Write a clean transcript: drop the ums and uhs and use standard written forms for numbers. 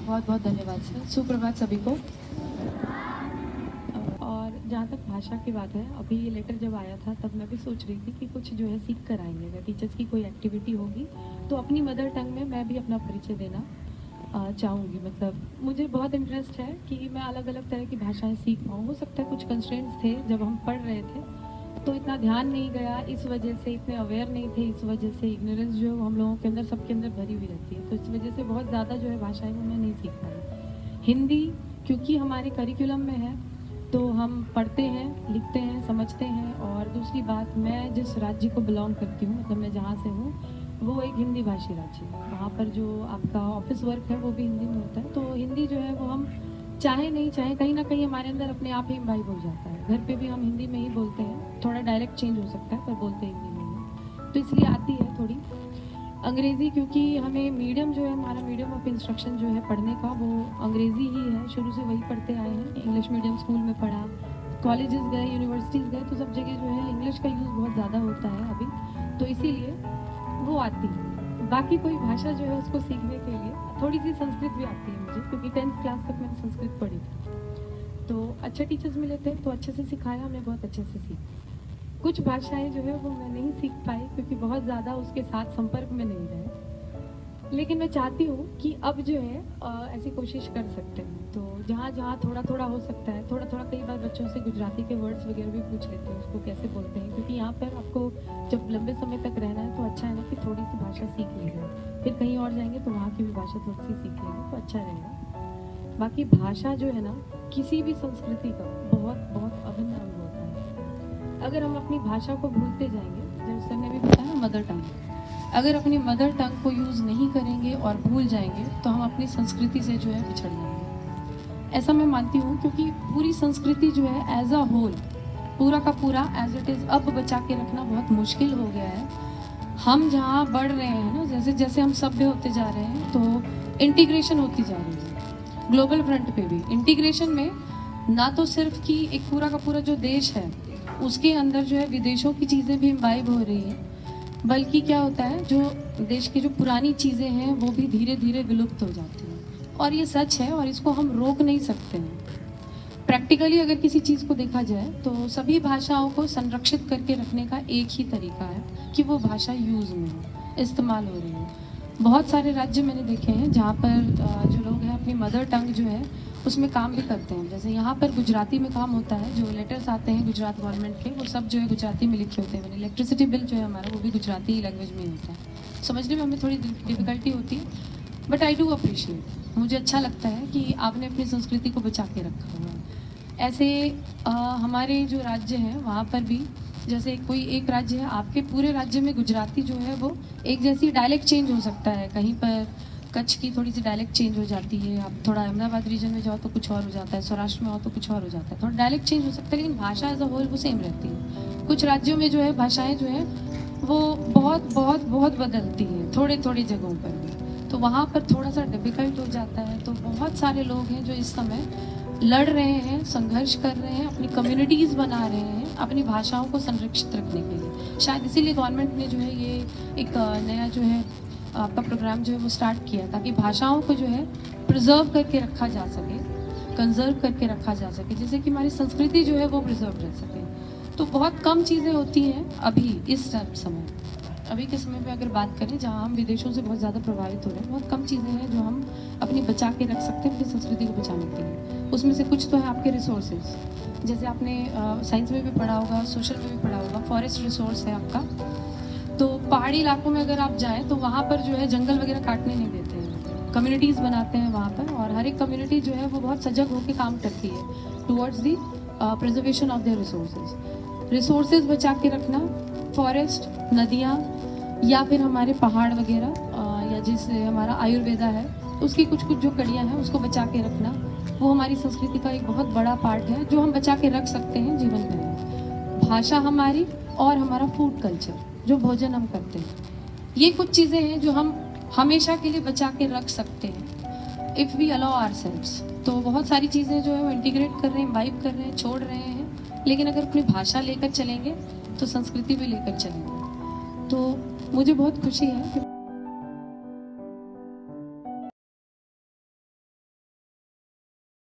बहुत बहुत धन्यवाद सर। सुप्रभात सभी को। और जहाँ तक भाषा की बात है, अभी ये लेटर जब आया था तब मैं भी सोच रही थी कि कुछ जो है सीख कर आएंगे। अगर टीचर्स की कोई एक्टिविटी होगी तो अपनी मदर टंग में मैं भी अपना परिचय देना चाहूँगी। मतलब मुझे बहुत इंटरेस्ट है कि मैं अलग अलग तरह की भाषाएं सीख पाऊँ। हो सकता है कुछ कंस्ट्रेंट्स थे जब हम पढ़ रहे थे तो इतना ध्यान नहीं गया, इस वजह से इतने अवेयर नहीं थे, इस वजह से इग्नोरेंस जो है वो हम लोगों के अंदर, सबके अंदर भरी हुई रहती है। तो इस वजह से बहुत ज़्यादा जो है भाषाएं वो मैं नहीं सीख पाई। हिंदी क्योंकि हमारे करिकुलम में है तो हम पढ़ते हैं, लिखते हैं, समझते हैं। और दूसरी बात, मैं जिस राज्य को बिलोंग करती हूँ, मतलब मैं जहाँ से हूँ, वो एक हिंदी भाषी राज्य है। वहाँ पर जो आपका ऑफिस वर्क है वो भी हिंदी में होता है। तो हिंदी जो है वो हम चाहे नहीं चाहे कहीं ना कहीं हमारे अंदर अपने आप ही इम्बाइब हो जाता है। घर पे भी हम हिंदी में ही बोलते हैं, थोड़ा डायलेक्ट चेंज हो सकता है पर बोलते हिंदी में ही, तो इसलिए आती है थोड़ी। अंग्रेज़ी क्योंकि हमें मीडियम जो है, हमारा मीडियम ऑफ इंस्ट्रक्शन जो है पढ़ने का वो अंग्रेज़ी ही है, शुरू से वही पढ़ते आए हैं। इंग्लिश मीडियम स्कूल में पढ़ा, कॉलेजेस गए, यूनिवर्सिटीज़ गए तो सब जगह जो है इंग्लिश का यूज़ बहुत ज़्यादा होता है अभी, तो इसीलिए वो आती है। बाकी कोई भाषा जो है उसको सीखने के लिए थोड़ी सी संस्कृत भी आती है मुझे, क्योंकि 10th क्लास तक मैंने संस्कृत पढ़ी थी। तो अच्छे टीचर्स मिले थे तो अच्छे से सिखाया, हमने बहुत अच्छे से सीखा। कुछ भाषाएं जो है वो मैं नहीं सीख पाई क्योंकि बहुत ज़्यादा उसके साथ संपर्क में नहीं रहे। लेकिन मैं चाहती हूँ कि अब जो है ऐसी कोशिश कर सकते हैं। तो जहाँ जहाँ थोड़ा थोड़ा हो सकता है, थोड़ा थोड़ा, कई बार बच्चों से गुजराती के वर्ड्स वगैरह भी पूछ लेते हैं, उसको कैसे बोलते हैं, क्योंकि यहाँ पर आपको जब लंबे समय तक रहना है तो अच्छा है ना कि थोड़ी सी भाषा सीख ली जाए। फिर कहीं और जाएंगे तो वहाँ की भी भाषा थोड़ी सी सीख लेंगे तो अच्छा रहेगा। बाकी भाषा जो है ना, किसी भी संस्कृति का बहुत बहुत अभिन्न अंग होता है। अगर हम अपनी भाषा को भूलते जाएंगे, जैसे सर ने भी बताया ना, मदर टंग, अगर अपनी मदर टंग को यूज़ नहीं करेंगे और भूल जाएंगे तो हम अपनी संस्कृति से जो है बिछड़ जाएंगे। ऐसा मैं मानती हूँ, क्योंकि पूरी संस्कृति जो है एज अ होल, पूरा का पूरा एज इट इज़ अब बचा के रखना बहुत मुश्किल हो गया है। हम जहाँ बढ़ रहे हैं ना, जैसे जैसे हम सभ्य होते जा रहे हैं तो इंटीग्रेशन होती जा रही है। ग्लोबल फ्रंट पे भी इंटीग्रेशन में ना तो सिर्फ कि एक पूरा का पूरा जो देश है उसके अंदर जो है विदेशों की चीज़ें भी इम्बाइब हो रही हैं, बल्कि क्या होता है, जो देश की जो पुरानी चीज़ें हैं वो भी धीरे धीरे विलुप्त हो जाती हैं। और ये सच है और इसको हम रोक नहीं सकते हैं। प्रैक्टिकली अगर किसी चीज़ को देखा जाए तो सभी भाषाओं को संरक्षित करके रखने का एक ही तरीका है कि वो भाषा यूज़ में हो, इस्तेमाल हो रही हो। बहुत सारे राज्य मैंने देखे हैं जहाँ पर जो लोग हैं अपनी मदर टंग जो है उसमें काम भी करते हैं। जैसे यहाँ पर गुजराती में काम होता है, जो लेटर्स आते हैं गुजरात गवर्नमेंट के वो सब जो है गुजराती में लिखे होते हैं। इलेक्ट्रिसिटी बिल जो है हमारा वो भी गुजराती लैंग्वेज में ही होता है। समझने में हमें थोड़ी डिफ़िकल्टी होती है, बट आई डू अप्रिशिएट, मुझे अच्छा लगता है कि आपने अपनी संस्कृति को बचा के रखा हुआ है। ऐसे हमारे जो राज्य हैं वहाँ पर भी, जैसे कोई एक राज्य है, आपके पूरे राज्य में गुजराती जो है वो एक जैसी डायलेक्ट चेंज हो सकता है। कहीं पर कच्छ की थोड़ी सी डायलेक्ट चेंज हो जाती है, आप थोड़ा अहमदाबाद रीजन में जाओ तो कुछ और हो जाता है, सौराष्ट्र में आओ तो कुछ और हो जाता है, थोड़ा डायलेक्ट चेंज हो सकता है, लेकिन भाषा एज अ होल वो सेम रहती है। कुछ राज्यों में जो है भाषाएं जो है वो बहुत बहुत बहुत बदलती हैं थोड़े थोड़ी जगहों पर भी, तो वहाँ पर थोड़ा सा डिफिकल्ट हो जाता है। तो बहुत सारे लोग हैं जो इस समय लड़ रहे हैं, संघर्ष कर रहे हैं, अपनी कम्युनिटीज़ बना रहे हैं अपनी भाषाओं को संरक्षित रखने के लिए। शायद इसीलिए गवर्नमेंट ने जो है ये एक नया जो है आपका प्रोग्राम जो है वो स्टार्ट किया, ताकि भाषाओं को जो है प्रिजर्व करके रखा जा सके, कंजर्व करके रखा जा सके, जिससे कि हमारी संस्कृति जो है वो प्रिजर्व रह सके। तो बहुत कम चीज़ें होती हैं अभी इस समय, अभी के समय में अगर बात करें जहाँ हम विदेशों से बहुत ज़्यादा प्रभावित हो रहे हैं, बहुत कम चीज़ें हैं जो हम अपनी बचा के रख सकते हैं अपनी संस्कृति को बचाने के लिए। उसमें से कुछ तो है आपके रिसोर्सेज, जैसे आपने साइंस में भी पढ़ा होगा, सोशल में भी पढ़ा होगा, फॉरेस्ट रिसोर्स है आपका। तो पहाड़ी इलाकों में अगर आप जाएँ तो वहाँ पर जो है जंगल वगैरह काटने नहीं देते हैं, कम्युनिटीज़ बनाते हैं वहाँ पर, और हर एक कम्युनिटी जो है वो बहुत सजग होकर काम करती है towards the preservation of their resources बचा के रखना। फॉरेस्ट, नदियाँ, या फिर हमारे पहाड़ वगैरह, या जिससे हमारा आयुर्वेदा है उसकी कुछ कुछ जो कड़ियाँ हैं उसको बचा के रखना, वो हमारी संस्कृति का एक बहुत बड़ा पार्ट है जो हम बचा के रख सकते हैं जीवन भर। भाषा हमारी और हमारा फूड कल्चर, जो भोजन हम करते हैं, ये कुछ चीज़ें हैं जो हम हमेशा के लिए बचा के रख सकते हैं इफ़ वी अलाउ आवरसेल्व्स। तो बहुत सारी चीज़ें जो है वो इंटीग्रेट कर रहे हैं, इम्बाइब कर रहे हैं, छोड़ रहे हैं, लेकिन अगर अपनी भाषा लेकर चलेंगे तो संस्कृति भी लेकर चलेंगे। तो मुझे बहुत खुशी है कि